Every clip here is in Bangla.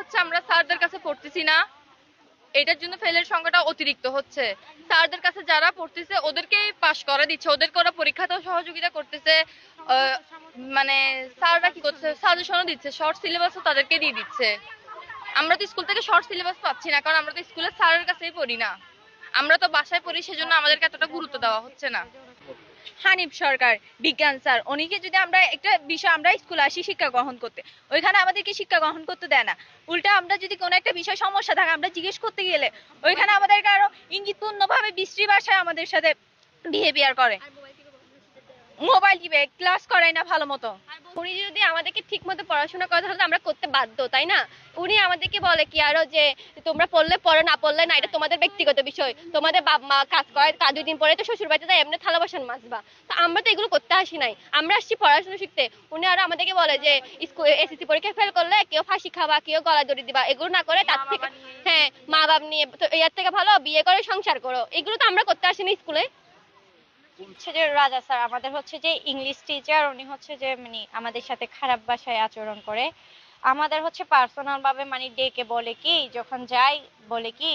হচ্ছে আমরা স্যারদের কাছে পড়তেছি না, এটার জন্য ফেলের সংখ্যাটা অতিরিক্ত হচ্ছে। স্যারদের কাছে যারা পড়তেছে ওদেরকেই পাশ করা দিচ্ছে, ওদেরকে ওরা পরীক্ষাতেও সহযোগিতা করতেছে। মানে স্যাররা কি করছে, সাজেশনও দিচ্ছে, শর্ট সিলেবাসও তাদেরকে দিয়ে দিচ্ছে। আমরা তো স্কুল থেকে শর্ট সিলেবাস পাচ্ছি না, কারণ আমরা তো স্কুলের স্যারের কাছেই পড়ি না, আমরা তো বাসায় পড়ি, সেজন্য আমাদেরকে এতটা গুরুত্ব দেওয়া হচ্ছে না। হানিফ সরকার বিজ্ঞান স্যার, উনিকে যদি আমরা একটা বিষয়, আমরা স্কুলে আসি শিক্ষা গ্রহণ করতে, ওইখানে আমাদেরকে শিক্ষা গ্রহণ করতে দেয় না। উল্টা আমরা যদি কোনো একটা বিষয় সমস্যা থাকে আমরা জিজ্ঞেস করতে গেলে ওইখানে আমাদেরকে আরো ইঙ্গিতপূর্ণ ভাবে বিশ্রী ভাষায় আমাদের সাথে বিহেভিয়ার করে, মোবাইল টিপে, ক্লাস করায় না ভালো মতো। উনি যদি আমাদেরকে ঠিক মতো পড়াশোনা করে তাহলে আমরা করতে বাধ্য, তাই না? উনি আমাদেরকে বলে কি আরো যে তোমরা পড়লে পড়ো, না পড়লে না, এটা তোমাদের ব্যক্তিগত বিষয়, তোমাদের বাপ মা কাজ করে, কাজ 2 দিন পরে তো শ্বশুর বাড়িতে যায়, এমনি থালা বাসন মাজবা। তো আমরা তো এগুলো করতে আসি নাই, আমরা আসছি পড়াশোনা শিখতে। উনি আরো আমাদেরকে বলে যে স্কুল এসএসসি পরীক্ষা ফেল করলে কেউ ফাঁসি খাবা, কেউ গলা দড়ি দিবা, এগুলো না করে তার থেকে, হ্যাঁ, মা বাপ নিয়ে তো এর থেকে ভালো বিয়ে করে সংসার করো। এগুলো তো আমরা করতে আসিনি স্কুলে। হচ্ছে যে রাজা স্যার আমাদের হচ্ছে যে ইংলিশ টিচার, উনি হচ্ছে যে মানে আমাদের সাথে খারাপ ভাষায় আচরণ করে। আমাদের হচ্ছে পার্সোনাল ভাবে মানে ডেকে বলে কি, যখন যাই বলে কি,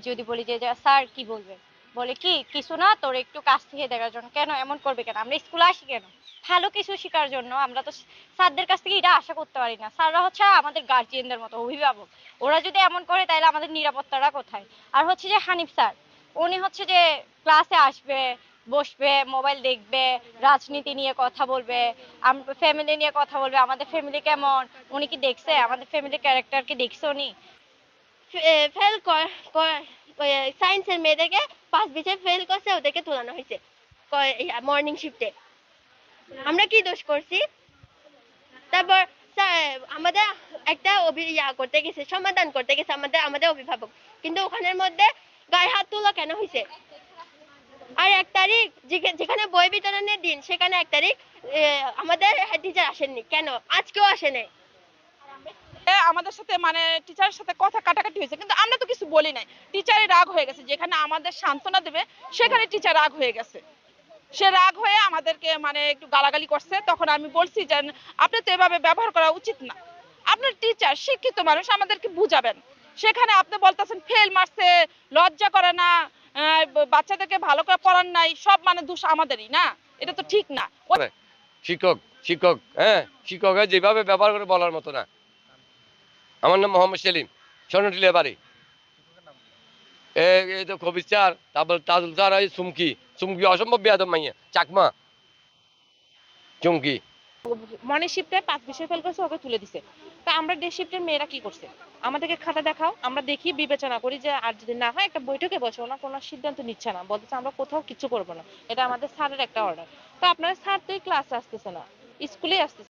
যদি বলি যে স্যার কি বলবে, বলে কি কিছু না, তোর একটু কাছ থেকে দেখার জন্য। কেন এমন করবে, কেন আমরা স্কুলে আসি কেন? ভালো কিছু শেখার জন্য। আমরা তো স্যারদের কাছ থেকে এটা আশা করতে পারি না। স্যাররা হচ্ছে আমাদের গার্জিয়ানদের মতো, অভিভাবক। ওরা যদি এমন করে তাহলে আমাদের নিরাপত্তাটা কোথায়? আর হচ্ছে যে হানিফ স্যার, উনি হচ্ছে যে ক্লাসে আসবে, বসবে, মোবাইল দেখবে, রাজনীতি নিয়ে কথা বলবে, ফ্যামিলি নিয়ে কথা বলবে, আমাদের ফ্যামিলি কেমন, উনি কি দেখছে আমাদের ফ্যামিলির ক্যারেক্টার, কি দেখছে উনি? ফেল সায়েন্সের মেয়েদেরকে 5 বিষয়ে ফেল করছে, ওদেরকে তোলানো হয়েছে মর্নিং শিফটে। আমরা কি দোষ করছি? তারপর আমাদের একটা করতে গেছে, সমাধান করতে গেছে আমাদের আমাদের অভিভাবক, কিন্তু ওখানের মধ্যে গায়ে হাত তোলা কেন হয়েছে? আর 1 তারিখ যেখানে বই বিতরণের দিন, সেখানে 1 তারিখ আমাদের হেড টিচার আসেননি কেন? আজকেও আসেনি। আমাদের সাথে মানে টিচারের সাথে কথা কাটাকাটি হয়েছে, কিন্তু আমরা তো কিছু বলি নাই। টিচারের রাগ হয়ে গেছে, যেখানে আমাদের সান্ত্বনা দেবে সেখানে টিচার রাগ হয়ে গেছে। সে রাগ হয়ে আমাদেরকে মানে একটু গালাগালি করছে। তখন আমি বলছি যে আপনি তো এভাবে ব্যবহার করা উচিত না, আপনার টিচার শিক্ষিত মানুষ, আমাদেরকে বুঝাবেন। সেখানে আপনি বলতেছেন ফেল মারছে, লজ্জা করে না, বাচ্চাদেরকে ভালো করে পড়ান নাই, সব মানে দোষ আমাদেরই না, এটা তো ঠিক না। শিক্ষক শিক্ষক হ্যাঁ, শিক্ষক যেভাবে ব্যবহার করে বলার মতো না। আমার নাম মোহাম্মদ সেলিম, স্বর্ণটিলিয়া বাড়ি। এই তো কবির চার, তারপর তাজুল চার, চুমকি, চুমকি অসম্ভব বেয়াদব মাইয়া, চাকমা চুমকি। মর্নিং শিফটে 5 বিষয় ফেল করছে, ওকে তুলে দিছে। তা আমরা ডে শিফটের মেয়েরা কি করছে, আমাদেরকে খাতা দেখাও, আমরা দেখি, বিবেচনা করি যে আর যদি না হয় একটা বৈঠকে বসে, ওনা কোনো সিদ্ধান্ত নিচ্ছে না, বলতেছে আমরা কোথাও কিছু করবো না, এটা আমাদের স্যারের একটা অর্ডার। তো আপনারা স্যার তো ক্লাসে আসতেছে না, স্কুলে আসতেছে।